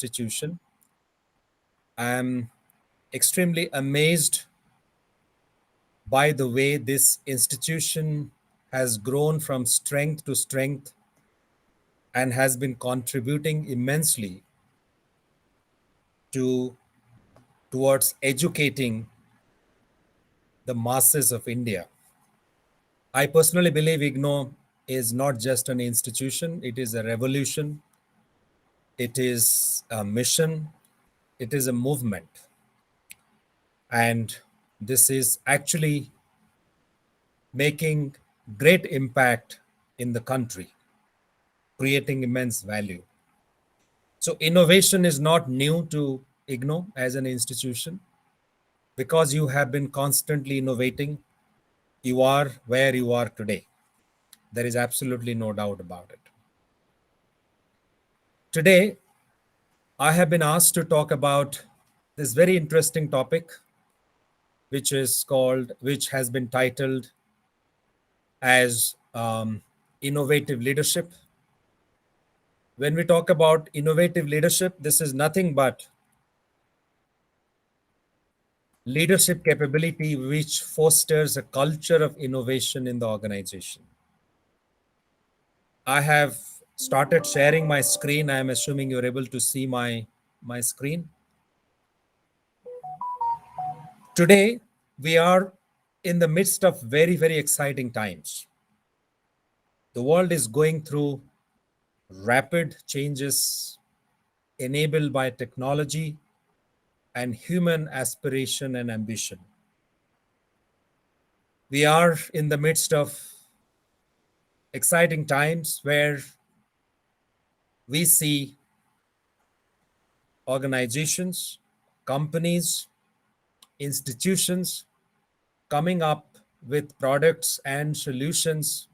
institution. I'm extremely amazed by the way this institution has grown from strength to strength and has been contributing immensely to towards educating the masses of India. I personally believe IGNOU is not just an institution, it is a revolution, it is a mission, it is a movement. And this is actually making great impact in the country, creating immense value. So innovation is not new to IGNOU as an institution. Because you have been constantly innovating, you are where you are today. There is absolutely no doubt about it. Today, I have been asked to talk about this very interesting topic, which has been titled as innovative leadership. When we talk about innovative leadership, this is nothing but leadership capability which fosters a culture of innovation in the organization. I have started sharing my screen. I am assuming you're able to see my screen. Today, we are in the midst of very, very exciting times. The world is going through rapid changes enabled by technology and human aspiration and ambition. We are in the midst of exciting times where we see organizations, companies, institutions coming up with products and solutions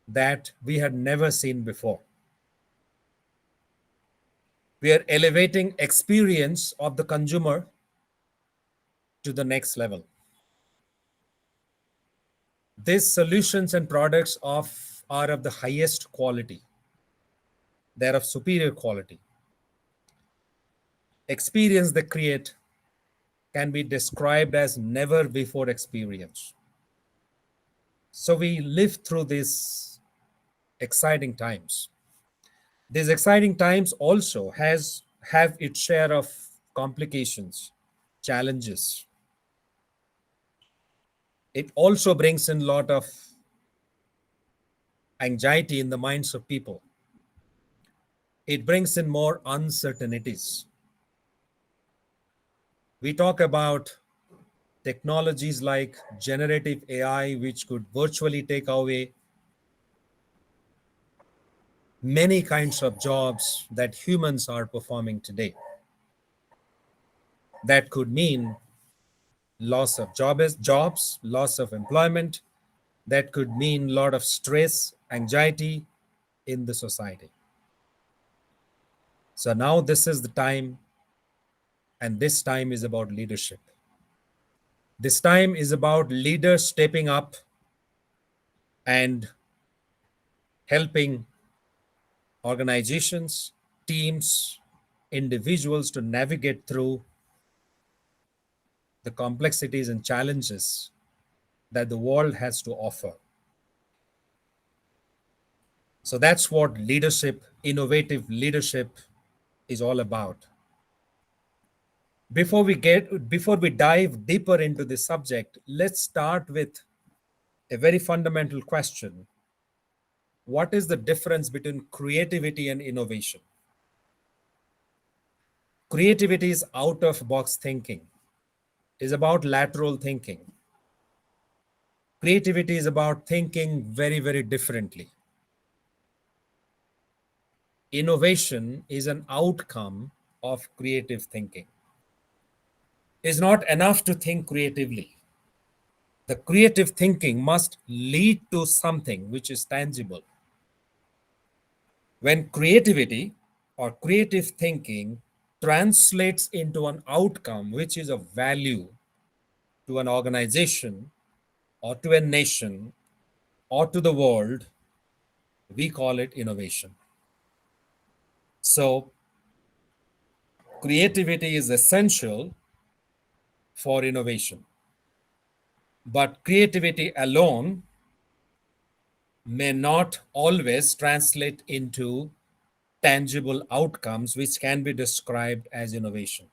that we had never seen before. We are elevating experience of the consumer to the next level. These solutions and products are of the highest quality. They're of superior quality. Experience they create can be described as never before experience. So we live through these exciting times. These exciting times also have its share of complications, challenges. It also brings in a lot of anxiety in the minds of people. It brings in more uncertainties. We talk about technologies like generative AI, which could virtually take away many kinds of jobs that humans are performing today. That could mean loss of jobs, loss of employment. That could mean a lot of stress, anxiety in the society. So now this is the time, and this time is about leadership. This time is about leaders stepping up and helping organizations, teams, individuals to navigate through the complexities and challenges that the world has to offer. So that's what leadership, innovative leadership is all about. Before we dive deeper into this subject, let's start with a very fundamental question. What is the difference between creativity and innovation? Creativity is out of box thinking, is about lateral thinking. Creativity is about thinking very, very differently. Innovation is an outcome of creative thinking. It's not enough to think creatively. The creative thinking must lead to something which is tangible. When creativity or creative thinking translates into an outcome which is of value to an organization or to a nation or to the world, we call it innovation. So Creativity is essential for innovation, but creativity alone may not always translate into tangible outcomes which can be described as innovation.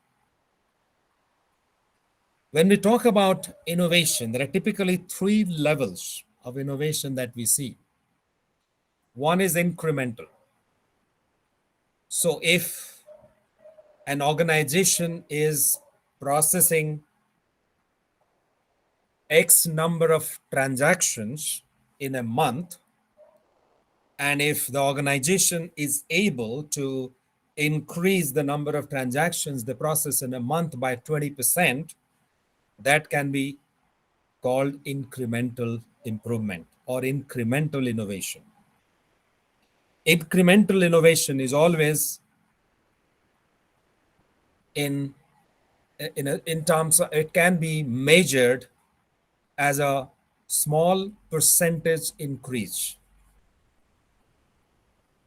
When we talk about innovation, there are typically three levels of innovation that we see. One is incremental. So, if an organization is processing X number of transactions in a month, and if the organization is able to increase the number of transactions they process in a month by 20%, that can be called incremental improvement or incremental innovation. Incremental innovation is always in in terms of, it can be measured as a small percentage increase.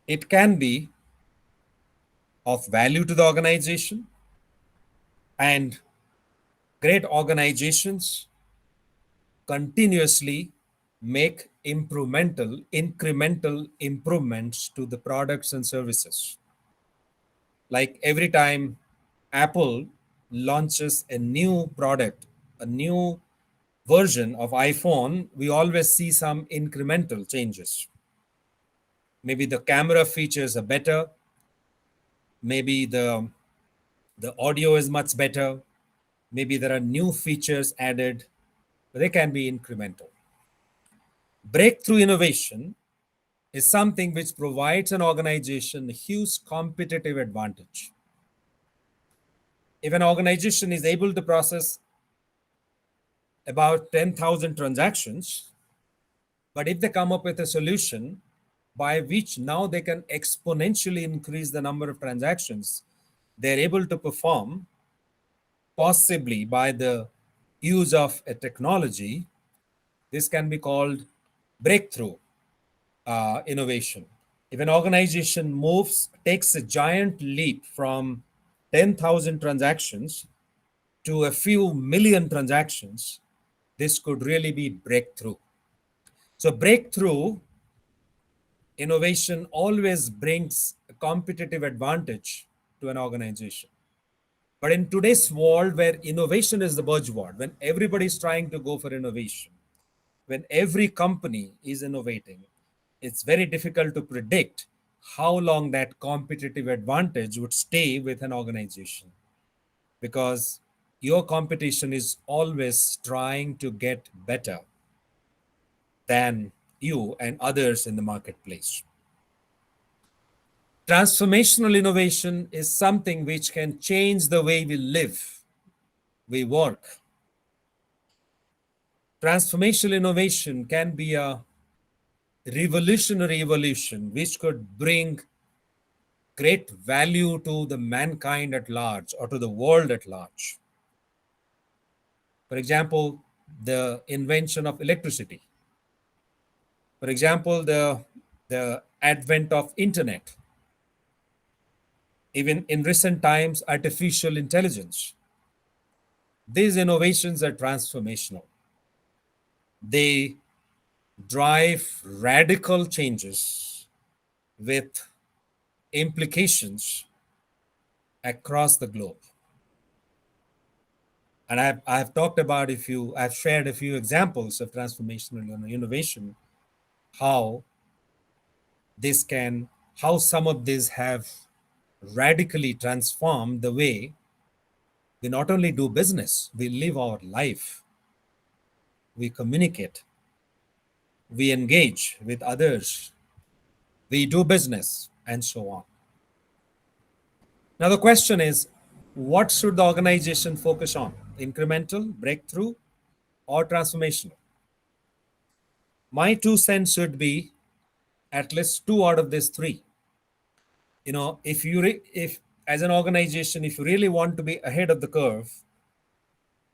It can be of value to the organization, and great organizations continuously make incremental improvements to the products and services. Like every time Apple launches a new product, a new version of iPhone, we always see some incremental changes. Maybe the camera features are better, maybe the audio is much better, maybe there are new features added, but they can be incremental. Breakthrough innovation is something which provides an organization a huge competitive advantage. If an organization is able to process about 10,000 transactions, but if they come up with a solution by which now they can exponentially increase the number of transactions they're able to perform, possibly by the use of a technology, this can be called breakthrough innovation. If an organization takes a giant leap from 10,000 transactions to a few million transactions, this could really be breakthrough. So, breakthrough innovation always brings a competitive advantage to an organization. But in today's world where innovation is the buzzword, when everybody is trying to go for innovation, when every company is innovating, it's very difficult to predict how long that competitive advantage would stay with an organization, because your competition is always trying to get better than you and others in the marketplace. Transformational innovation is something which can change the way we live, we work. Transformational innovation can be a revolutionary evolution which could bring great value to the mankind at large or to the world at large. For example, the invention of electricity. For example, the advent of internet. Even in recent times, artificial intelligence. These innovations are transformational. They drive radical changes with implications across the globe. And I've talked about I've shared a few examples of transformational innovation, how how some of these have radically transformed the way we not only do business, we live our life, we communicate, we engage with others, we do business, and so on. Now, the question is, what should the organization focus on? Incremental, breakthrough, or transformational? My 2 cents should be at least two out of these three. If as an organization, if you really want to be ahead of the curve,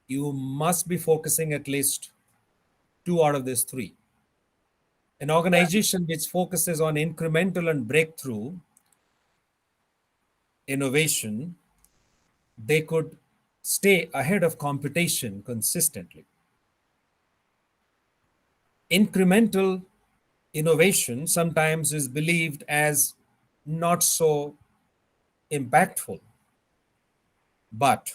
you must be focusing at least two out of these three. An organization which focuses on incremental and breakthrough innovation they could stay ahead of competition consistently. Incremental innovation sometimes is believed as not so impactful, but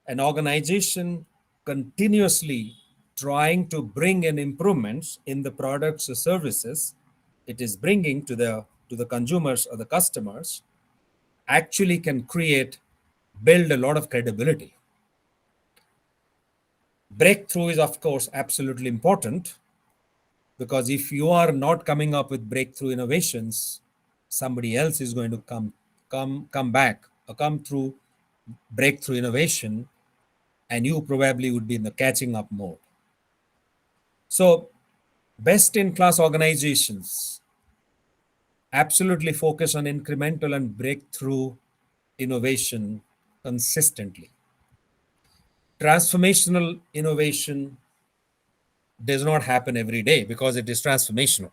an organization continuously trying to bring in improvements in the products or services it is bringing to the consumers or the customers actually can build a lot of credibility. Breakthrough is of course absolutely important, because if you are not coming up with breakthrough innovations, somebody else is going to come back or come through breakthrough innovation, and you probably would be in the catching up mode. So best in class organizations absolutely focus on incremental and breakthrough innovation consistently. Transformational innovation does not happen every day because it is transformational.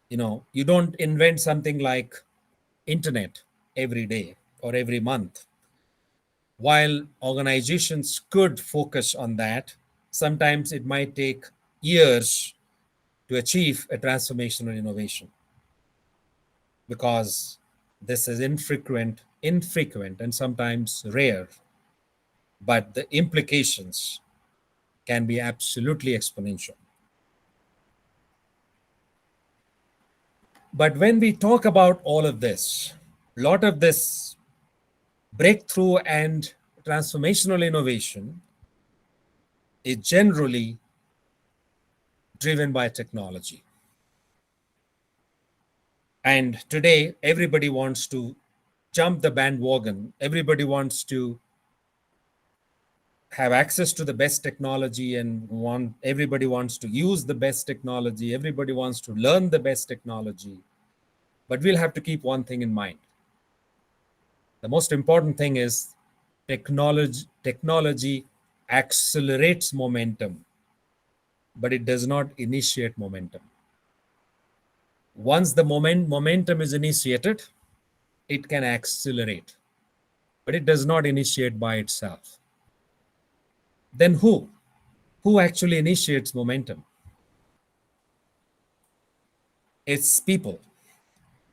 You don't invent something like internet every day or every month. While organizations could focus on that, sometimes it might take years to achieve a transformational innovation, because this is infrequent and sometimes rare, but the implications can be absolutely exponential. But when we talk about all of this, a lot of this breakthrough and transformational innovation is generally driven by technology. And today, everybody wants to jump the bandwagon. Everybody wants to have access to the best technology, and everybody wants to use the best technology. Everybody wants to learn the best technology. But we'll have to keep one thing in mind. The most important thing is technology accelerates momentum, but it does not initiate momentum. Once the momentum is initiated, it can accelerate, but it does not initiate by itself. Then who? Who actually initiates momentum? It's people.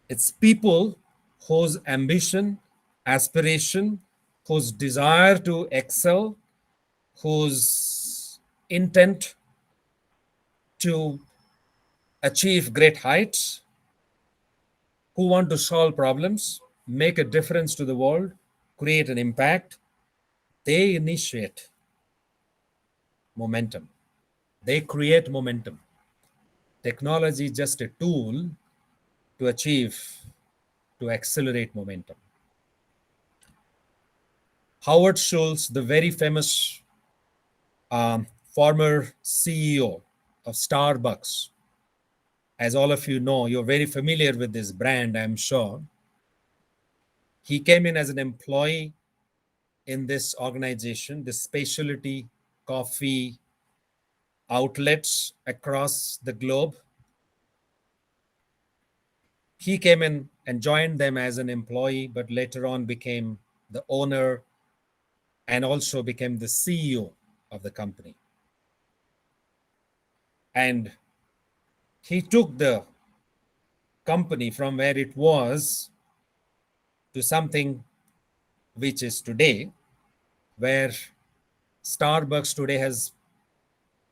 It's people whose ambition, aspiration, whose desire to excel, whose intent to achieve great heights, who want to solve problems, make a difference to the world, create an impact. They initiate momentum. They create momentum. Technology is just a tool to to accelerate momentum. Howard Schultz, the very famous former CEO of Starbucks, as all of you know, you're very familiar with this brand, I'm sure. He came in as an employee in this organization, this specialty coffee outlets across the globe. He came in and joined them as an employee, but later on became the owner and also became the CEO of the company. And he took the company from where it was to something which is today, where Starbucks today has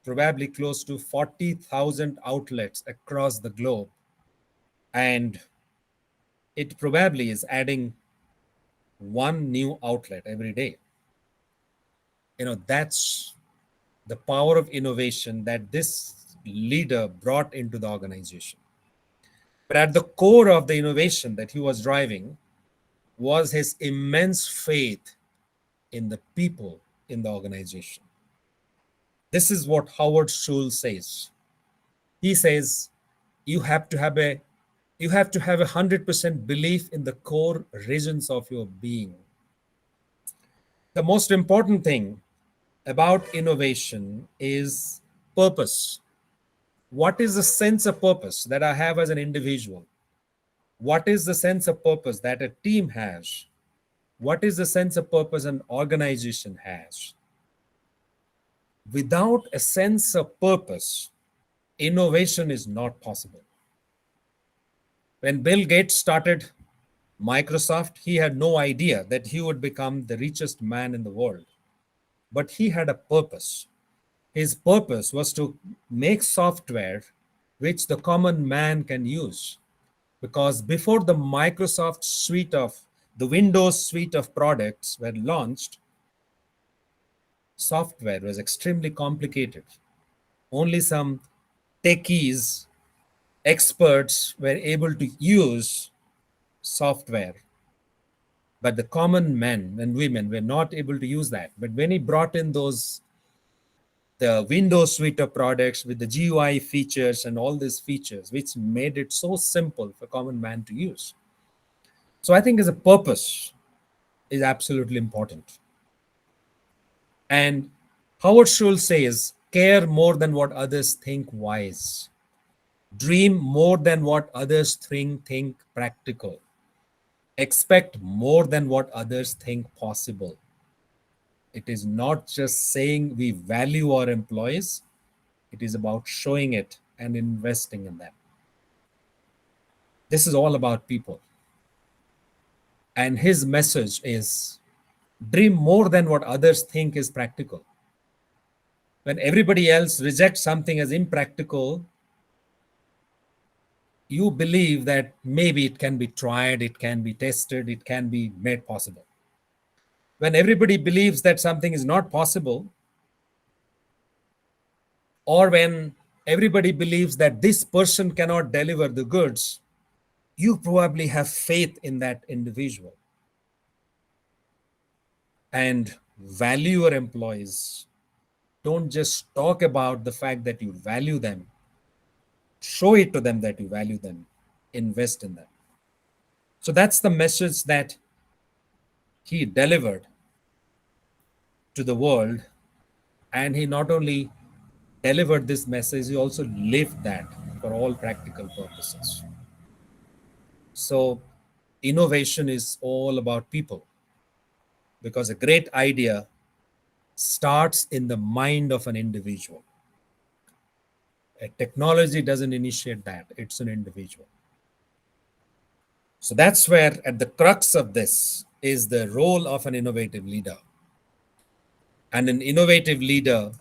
probably close to 40,000 outlets across the globe. And it probably is adding one new outlet every day. That's the power of innovation that this leader brought into the organization. But at the core of the innovation that he was driving was his immense faith in the people in the organization. This is what Howard Schultz says. He says you have to have a 100% belief in the core regions of your being. The most important thing about innovation is purpose. What is the sense of purpose that I have as an individual? What is the sense of purpose that a team has? What is the sense of purpose an organization has? Without a sense of purpose, innovation is not possible. When Bill Gates started Microsoft, he had no idea that he would become the richest man in the world. But he had a purpose. His purpose was to make software which the common man can use. Because before the Microsoft suite of the Windows suite of products were launched, software was extremely complicated. Only some techies, experts were able to use software, but the common men and women were not able to use that. But when he brought in those the Windows suite of products with the GUI features and all these features, which made it so simple for common man to use. So I think as a purpose is absolutely important. And Howard Schultz says, care more than what others think wise. Dream more than what others think practical. Expect more than what others think possible. It is not just saying we value our employees, it is about showing it and investing in them. This is all about people. And his message is dream more than what others think is practical. When everybody else rejects something as impractical, you believe that maybe it can be tried, it can be tested, it can be made possible. When everybody believes that something is not possible, or when everybody believes that this person cannot deliver the goods, you probably have faith in that individual and value your employees. Don't just talk about the fact that you value them, show it to them that you value them, invest in them. So that's the message that he delivered to the world. And he not only delivered this message, he also lived that for all practical purposes. So innovation is all about people, because a great idea starts in the mind of an individual. A technology doesn't initiate that, it's an individual. So that's where, at the crux of this, is the role of an innovative leader. And an innovative leader,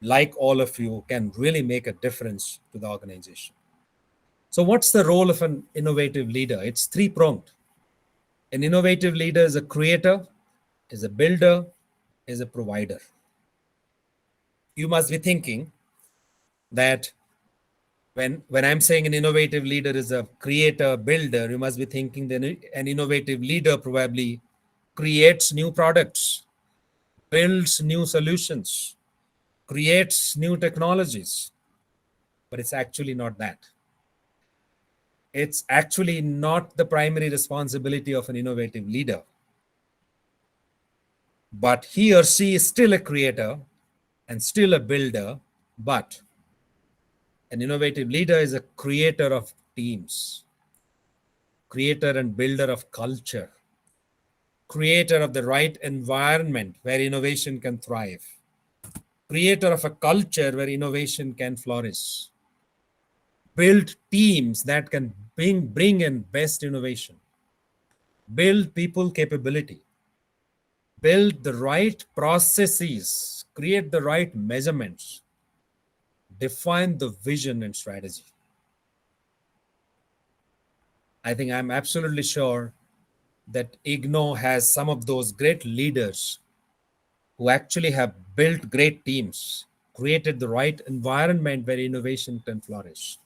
like all of you, can really make a difference to the organization. So, what's the role of an innovative leader? It's three-pronged. An innovative leader is a creator, is a builder, is a provider. You must be thinking that when I'm saying an innovative leader is a creator, builder, you must be thinking that an innovative leader probably creates new products, builds new solutions, creates new technologies. But it's actually not that. It's actually not the primary responsibility of an innovative leader. But he or she is still a creator and still a builder. But an innovative leader is a creator of teams, creator and builder of culture, creator of the right environment where innovation can thrive, creator of a culture where innovation can flourish, build teams that can bring in best innovation, build people capability, build the right processes, create the right measurements, define the vision and strategy. I think I'm absolutely sure that IGNOU has some of those great leaders who actually have built great teams, created the right environment where innovation can flourish,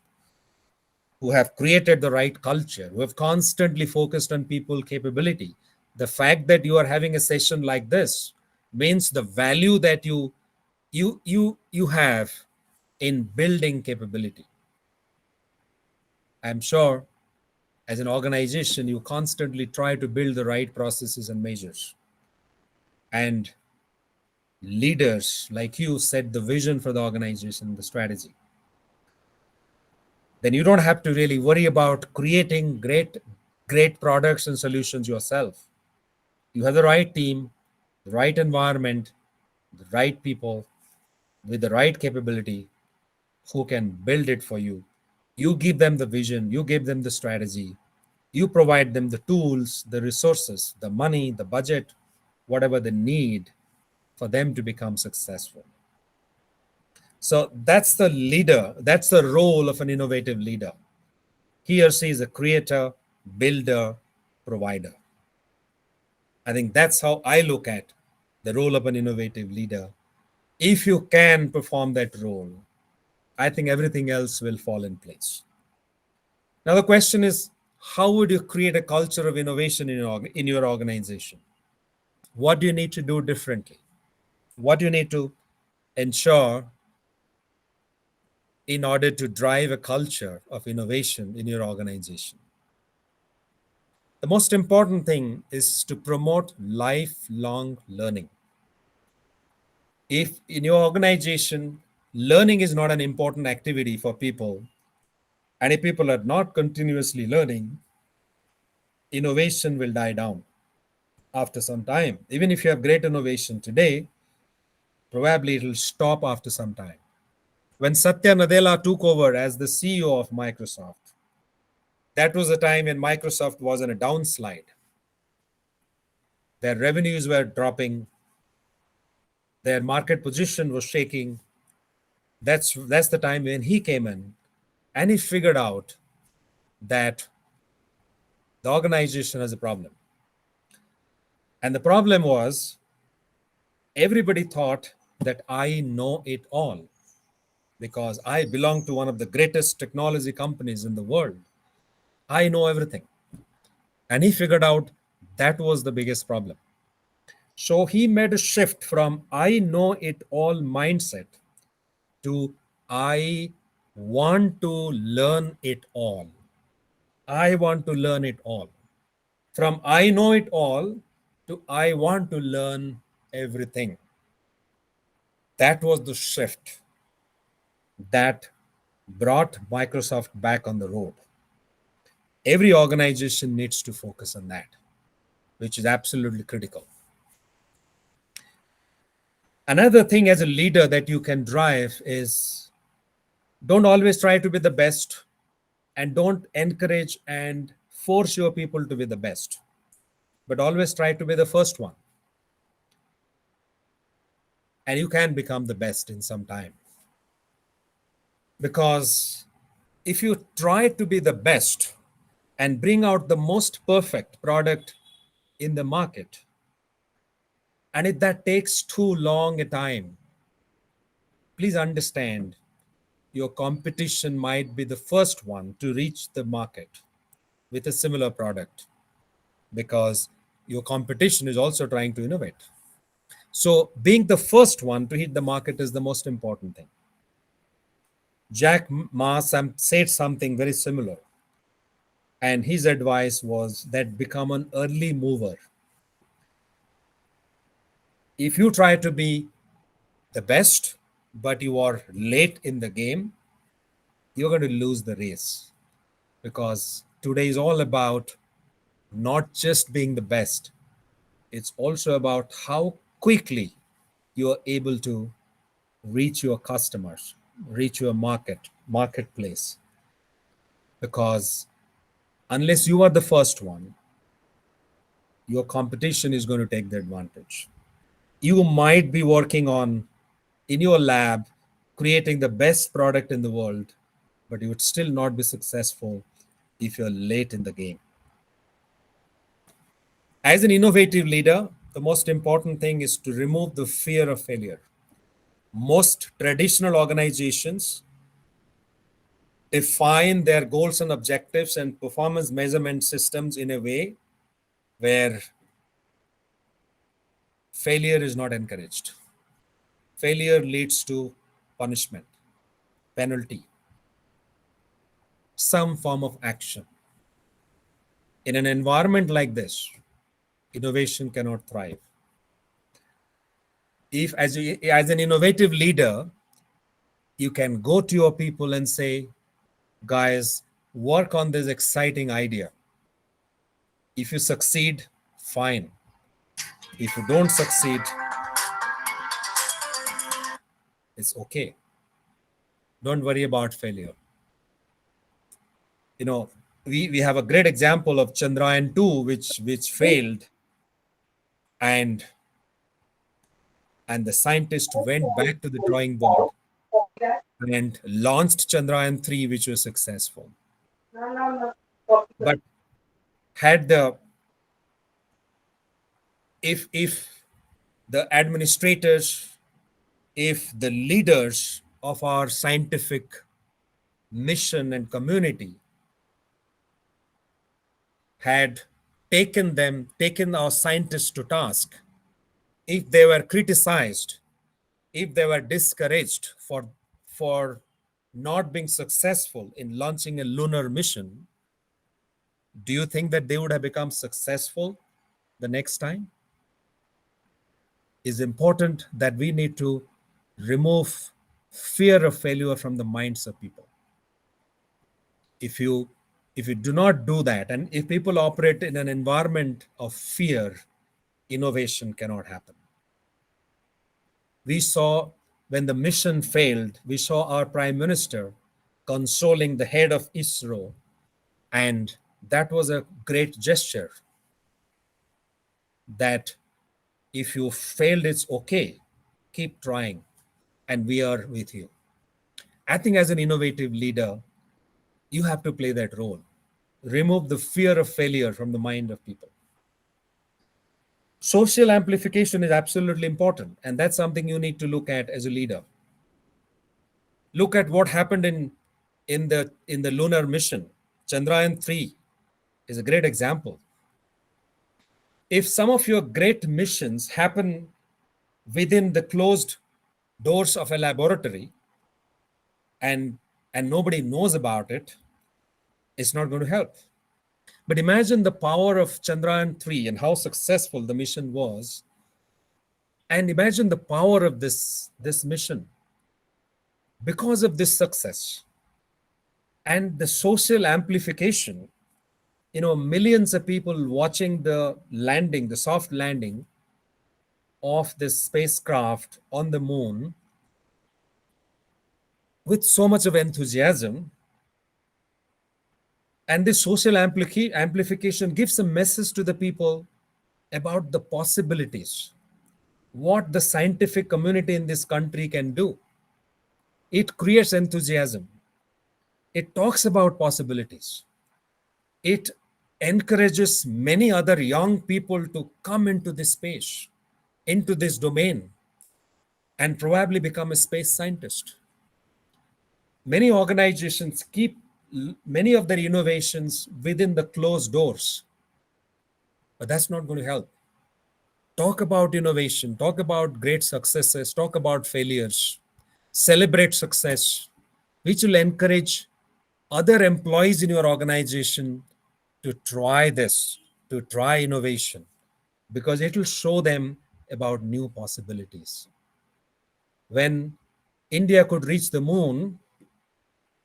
who have created the right culture, who have constantly focused on people capability. The fact that you are having a session like this means the value that you have in building capability. I'm sure as an organization, you constantly try to build the right processes and measures. And leaders like you set the vision for the organization, the strategy. Then you don't have to really worry about creating great products and solutions yourself. You have the right team, the right environment, the right people with the right capability who can build it for you. You give them the vision, you give them the strategy, you provide them the tools, the resources, the money, the budget, whatever they need for them to become successful. So that's the leader, that's the role of an innovative leader. He or she is a creator, builder, provider. I think that's how I look at the role of an innovative leader. If you can perform that role, I think everything else will fall in place. Now, the question is, how would you create a culture of innovation in your organization? What do you need to do differently? What do you need to ensure in order to drive a culture of innovation in your organization? The most important thing is to promote lifelong learning. If in your organization, learning is not an important activity for people, and if people are not continuously learning, innovation will die down after some time. Even if you have great innovation today, probably it will stop after some time. When Satya Nadella took over as the CEO of Microsoft, that was a time when Microsoft was in a downslide. Their revenues were dropping, their market position was shaking. That's the time when he came in and he figured out that the organization has a problem. And the problem was everybody thought that I know it all because I belong to one of the greatest technology companies in the world. I know everything. And he figured out that was the biggest problem. So he made a shift from I know it all mindset to I want to learn it all. I want to learn it all. From I know it all to I want to learn everything. That was the shift that brought Microsoft back on the road. Every organization needs to focus on that, which is absolutely critical. Another thing as a leader that you can drive is don't always try to be the best and don't encourage and force your people to be the best, but always try to be the first one. And you can become the best in some time. Because if you try to be the best and bring out the most perfect product in the market, and if that takes too long a time, please understand your competition might be the first one to reach the market with a similar product because your competition is also trying to innovate. So, being the first one to hit the market is the most important thing. Jack Ma said something very similar, and his advice was that become an early mover. If you try to be the best, but you are late in the game, you're going to lose the race because today is all about not just being the best, it's also about how quickly you are able to reach your customers, reach your marketplace. Because unless you are the first one, your competition is going to take the advantage. You might be working on in your lab creating the best product in the world, but you would still not be successful if you're late in the game. As an innovative leader, the most important thing is to remove the fear of failure. Most traditional organizations define their goals and objectives and performance measurement systems in a way where failure is not encouraged. Failure leads to punishment, penalty, some form of action. In an environment like this, innovation cannot thrive. If, as an innovative leader, you can go to your people and say, guys, work on this exciting idea. If you succeed, fine. If you don't succeed, it's okay. Don't worry about failure. You know, we have a great example of Chandrayaan 2, which failed, and and the scientist went back to the drawing board and launched Chandrayaan 3, which was successful. But had the if the administrators, if the leaders of our scientific mission and community had taken our scientists to task, if they were criticized, if they were discouraged for not being successful in launching a lunar mission, do you think that they would have become successful the next time? It's important that we need to remove fear of failure from the minds of people. If you do not do that, and if people operate in an environment of fear, innovation cannot happen. We saw when the mission failed, we saw our prime minister consoling the head of ISRO, and that was a great gesture. That if you failed, it's okay, keep trying, and we are with you. I think as an innovative leader, you have to play that role. Remove the fear of failure from the mind of people. Social amplification is absolutely important, and that's something you need to look at as a leader. Look at what happened in the lunar mission. Chandrayaan 3 is a great example. If some of your great missions happen within the closed doors of a laboratory and nobody knows about it, it's not going to help. But imagine the power of Chandrayaan 3 and how successful the mission was. And imagine the power of this mission because of this success and the social amplification. Millions of people watching the landing, the soft landing of this spacecraft on the moon with so much of enthusiasm. And this social amplification gives a message to the people about the possibilities, what the scientific community in this country can do. It creates enthusiasm. It talks about possibilities. It encourages many other young people to come into this space, into this domain, and probably become a space scientist. Many organizations keep many of their innovations within the closed doors, but that's not going to help. Talk about innovation, talk about great successes, talk about failures, celebrate success, which will encourage other employees in your organization to try this, to try innovation, because it will show them about new possibilities. When India could reach the moon,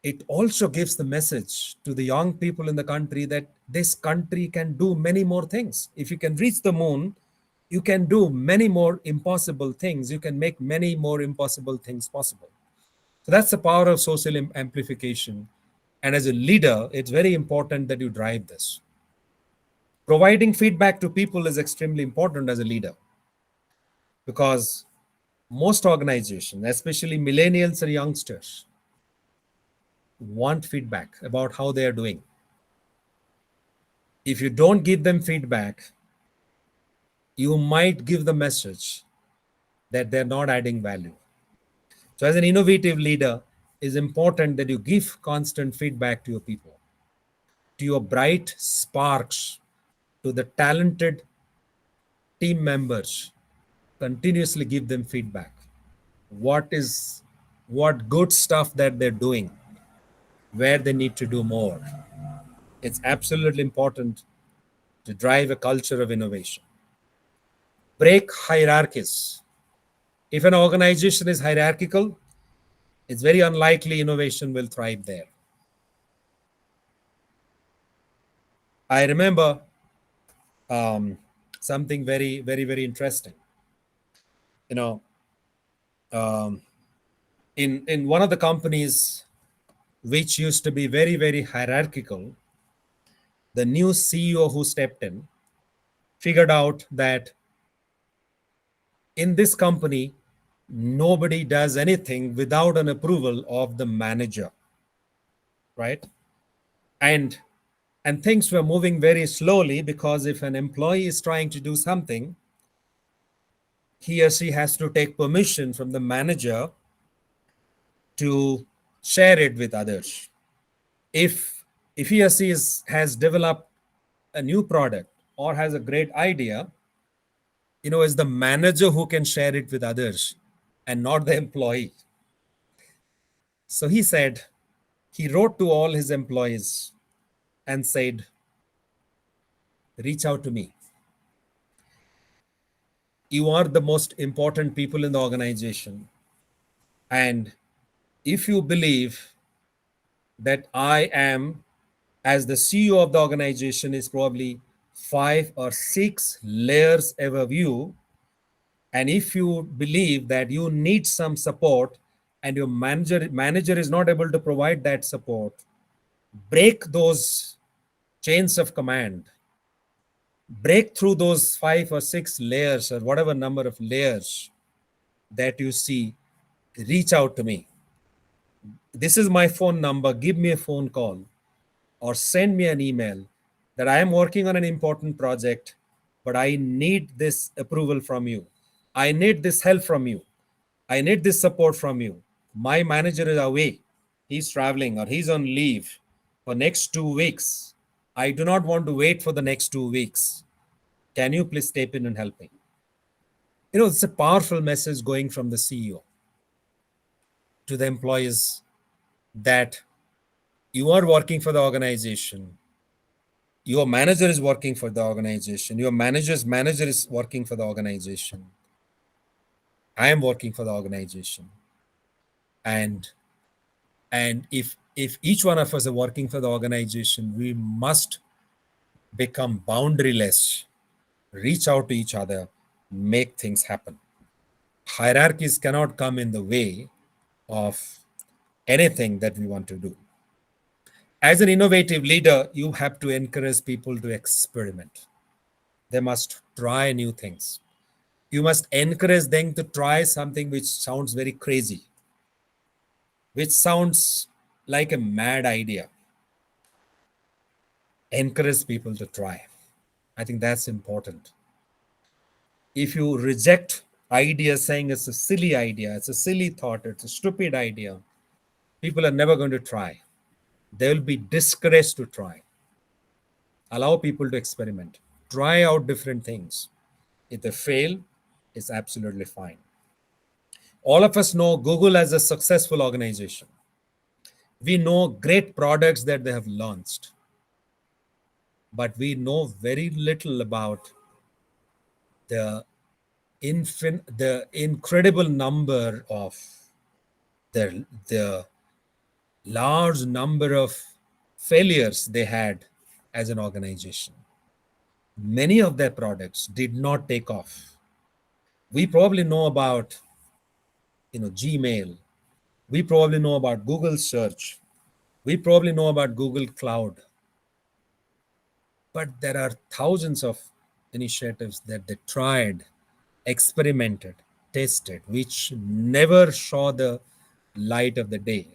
it also gives the message to the young people in the country that this country can do many more things. If you can reach the moon, you can do many more impossible things. You can make many more impossible things possible. So that's the power of social amplification. And as a leader, it's very important that you drive this. Providing feedback to people is extremely important as a leader, because most organizations, especially millennials and youngsters, want feedback about how they are doing. If you don't give them feedback, you might give the message that they're not adding value. So as an innovative leader, it's important that you give constant feedback to your people, to your bright sparks, to the talented team members. Continuously give them feedback. What good stuff that they're doing, where they need to do more. It's absolutely important to drive a culture of innovation. Break hierarchies. If an organization is hierarchical, it's very unlikely innovation will thrive there. I remember something very, very, very interesting. You know, um, in one of the companies which used to be very, very hierarchical, the new CEO who stepped in figured out that in this company, nobody does anything without an approval of the manager, right? And and things were moving very slowly because if an employee is trying to do something, he or she has to take permission from the manager to share it with others. If he or she has developed a new product or has a great idea, it's the manager who can share it with others and not the employee. So he said, he wrote to all his employees and said, reach out to me. You are the most important people in the organization. And if you believe that I am, as the CEO of the organization, is probably 5 or 6 layers above you, and if you believe that you need some support and your manager is not able to provide that support, break those chains of command, break through those 5 or 6 layers or whatever number of layers that you see, reach out to me. This is my phone number. Give me a phone call or send me an email that I am working on an important project, but I need this approval from you. I need this help from you. I need this support from you. My manager is away. He's traveling or he's on leave for next 2 weeks. I do not want to wait for the next 2 weeks. Can you please step in and help me? It's a powerful message going from the CEO to the employees that you are working for the organization. Your manager is working for the organization. Your manager's manager is working for the organization. I am working for the organization. And if each one of us are working for the organization, we must become boundaryless, reach out to each other, make things happen. Hierarchies cannot come in the way of anything that we want to do. As an innovative leader, you have to encourage people to experiment. They must try new things. You must encourage them to try something which sounds very crazy, which sounds like a mad idea. Encourage people to try. I think that's important. If you reject ideas saying it's a silly idea, it's a silly thought, it's a stupid idea, people are never going to try. They will be discouraged to try. Allow people to experiment. Try out different things. If they fail, it's absolutely fine. All of us know Google as a successful organization. We know great products that they have launched, but we know very little about the the incredible number of the large number of failures they had as an organization. Many of their products did not take off. We probably know about Gmail. We probably know about Google search. We probably know about Google Cloud. But there are thousands of initiatives that they tried, experimented, tested, which never saw the light of the day.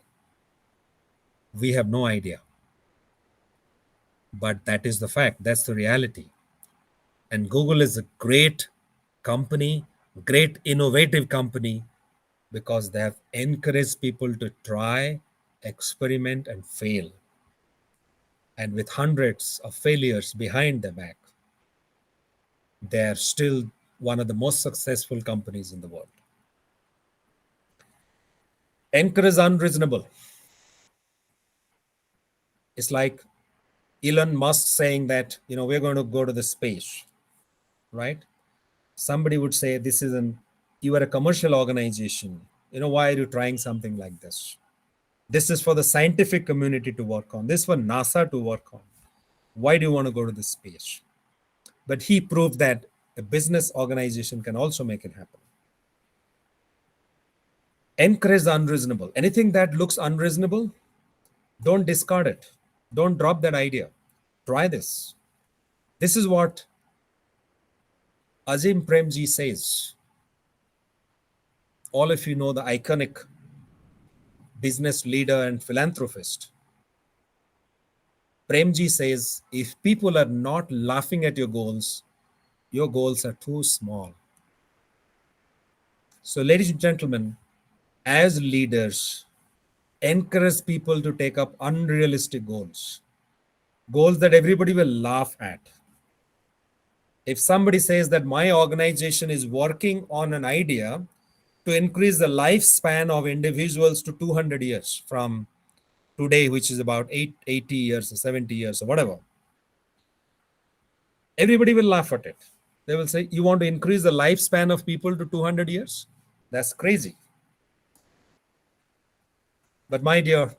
We have no idea. But that is the fact. That's the reality. And Google is a great company, great innovative company, because they have encouraged people to try, experiment, and fail. And with hundreds of failures behind their back, they're still one of the most successful companies in the world. Encourage unreasonable. It's like Elon Musk saying that, we're going to go to the space, right? Somebody would say, you are a commercial organization. Why are you trying something like this? This is for the scientific community to work on. This is for NASA to work on. Why do you want to go to the space? But he proved that A business organization can also make it happen. Encourage the unreasonable. Anything that looks unreasonable, don't discard it. Don't drop that idea. Try this. This is what Azim Premji says. All of you know the iconic business leader and philanthropist. Premji says, if people are not laughing at your goals are too small. So, ladies and gentlemen, as leaders, encourage people to take up unrealistic goals, goals that everybody will laugh at. If somebody says that my organization is working on an idea to increase the lifespan of individuals to 200 years from today, which is about 80 years or 70 years or whatever, everybody will laugh at it. They will say, you want to increase the lifespan of people to 200 years? That's crazy. But my dear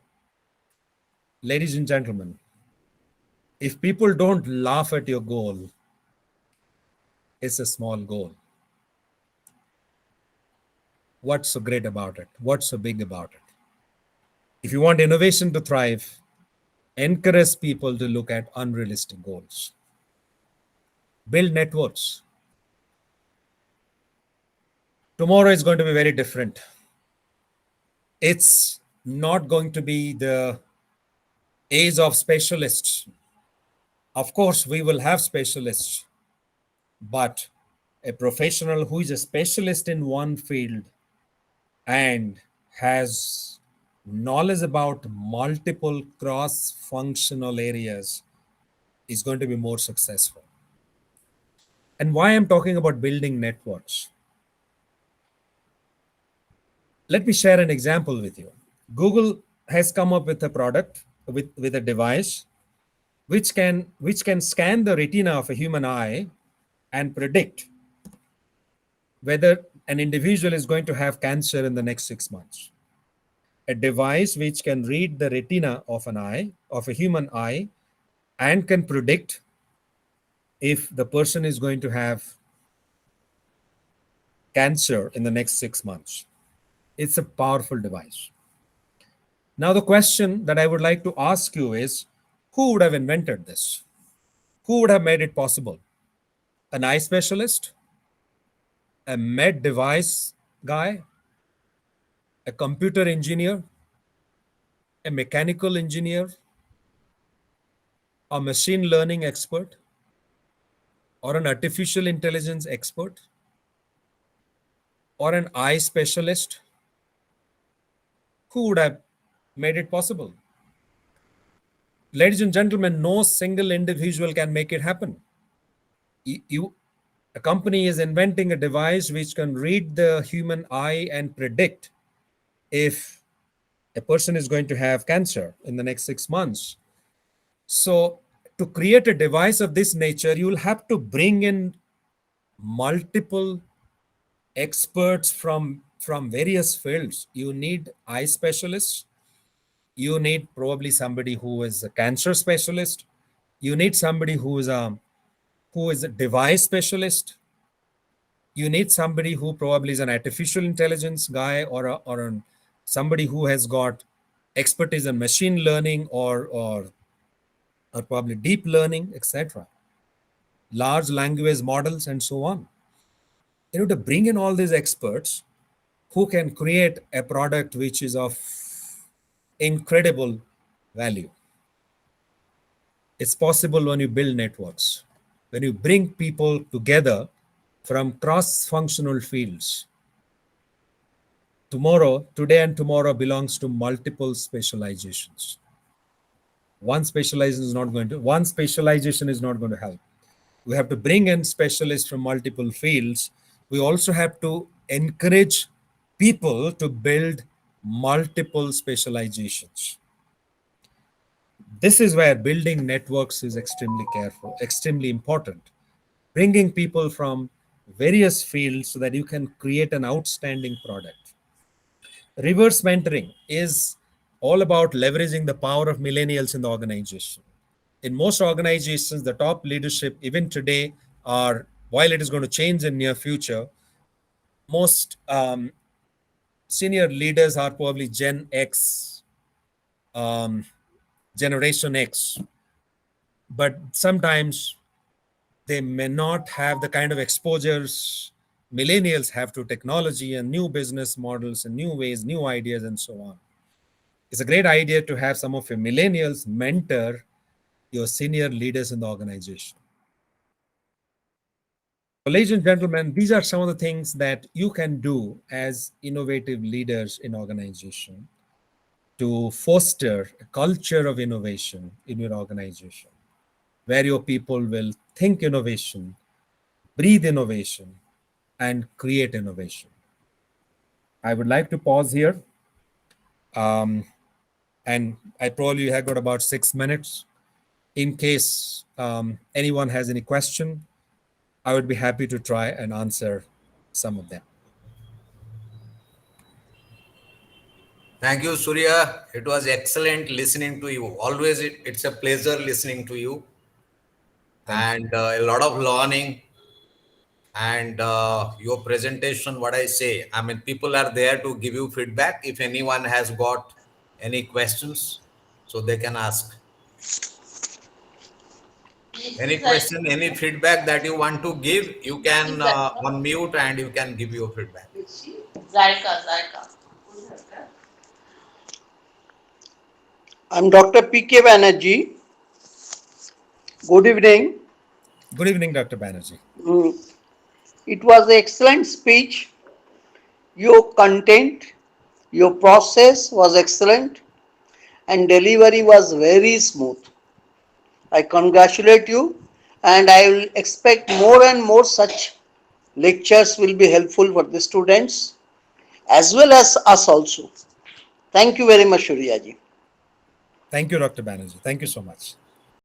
ladies and gentlemen, if people don't laugh at your goal, it's a small goal. What's so great about it? What's so big about it? If you want innovation to thrive, encourage people to look at unrealistic goals. Build networks. Tomorrow is going to be very different. It's not going to be the age of specialists. Of course, we will have specialists, but a professional who is a specialist in one field and has knowledge about multiple cross-functional areas is going to be more successful. And why I'm talking about building networks? Let me share an example with you. Google has come up with a product, with a device which can scan the retina of a human eye and predict whether an individual is going to have cancer in the next 6 months. A device which can read the retina of a human eye, and can predict if the person is going to have cancer in the next 6 months. It's a powerful device. Now, the question that I would like to ask you is, who would have invented this? Who would have made it possible? An eye specialist? A med device guy? A computer engineer? A mechanical engineer? A machine learning expert? Or an artificial intelligence expert? Or an eye specialist? Who would have made it possible? Ladies and gentlemen, no single individual can make it happen. A company is inventing a device which can read the human eye and predict if a person is going to have cancer in the next 6 months. So, to create a device of this nature, you will have to bring in multiple experts from various fields. You need eye specialists. You need probably somebody who is a cancer specialist. You need somebody who is a device specialist. You need somebody who probably is an artificial intelligence guy, or somebody who has got expertise in machine learning or probably deep learning, etc. Large language models and so on. You know, to bring in all these experts who can create a product which is of incredible value. It's possible when you build networks, when you bring people together from cross-functional fields. Today and tomorrow belongs to multiple specializations. One specialization is not going to help. We have to bring in specialists from multiple fields. We also have to encourage people to build multiple specializations. This is where building networks is extremely important. Bringing people from various fields so that you can create an outstanding product. Reverse mentoring is all about leveraging the power of millennials in the organization. In most organizations, the top leadership, even today, are while it is going to change in near future, most senior leaders are probably Gen X, um, Generation X, but sometimes they may not have the kind of exposures millennials have to technology and new business models and new ways, new ideas, and so on. It's a great idea to have some of your millennials mentor your senior leaders in the organization. So, ladies and gentlemen, these are some of the things that you can do as innovative leaders in organization to foster a culture of innovation in your organization, where your people will think innovation, breathe innovation, and create innovation. I would like to pause here. And I probably have got about 6 minutes. In case anyone has any question, I would be happy to try and answer some of them. Thank you, Surya. It was excellent listening to you. Always, it's a pleasure listening to you, Thank you. and a lot of learning. And your presentation, what I say, I mean, people are there to give you feedback. If anyone has got any questions, so they can ask. Any question, any feedback that you want to give, you can unmute and you can give your feedback. I'm Dr. P.K. Banerjee. Good evening. Good evening, Dr. Banerjee. It was an excellent speech. Your content, your process was excellent, and delivery was very smooth. I congratulate you, and I will expect more and more such lectures will be helpful for the students as well as us also. Thank you very much, Suryaji. Thank you, Dr. Banerjee. Thank you so much.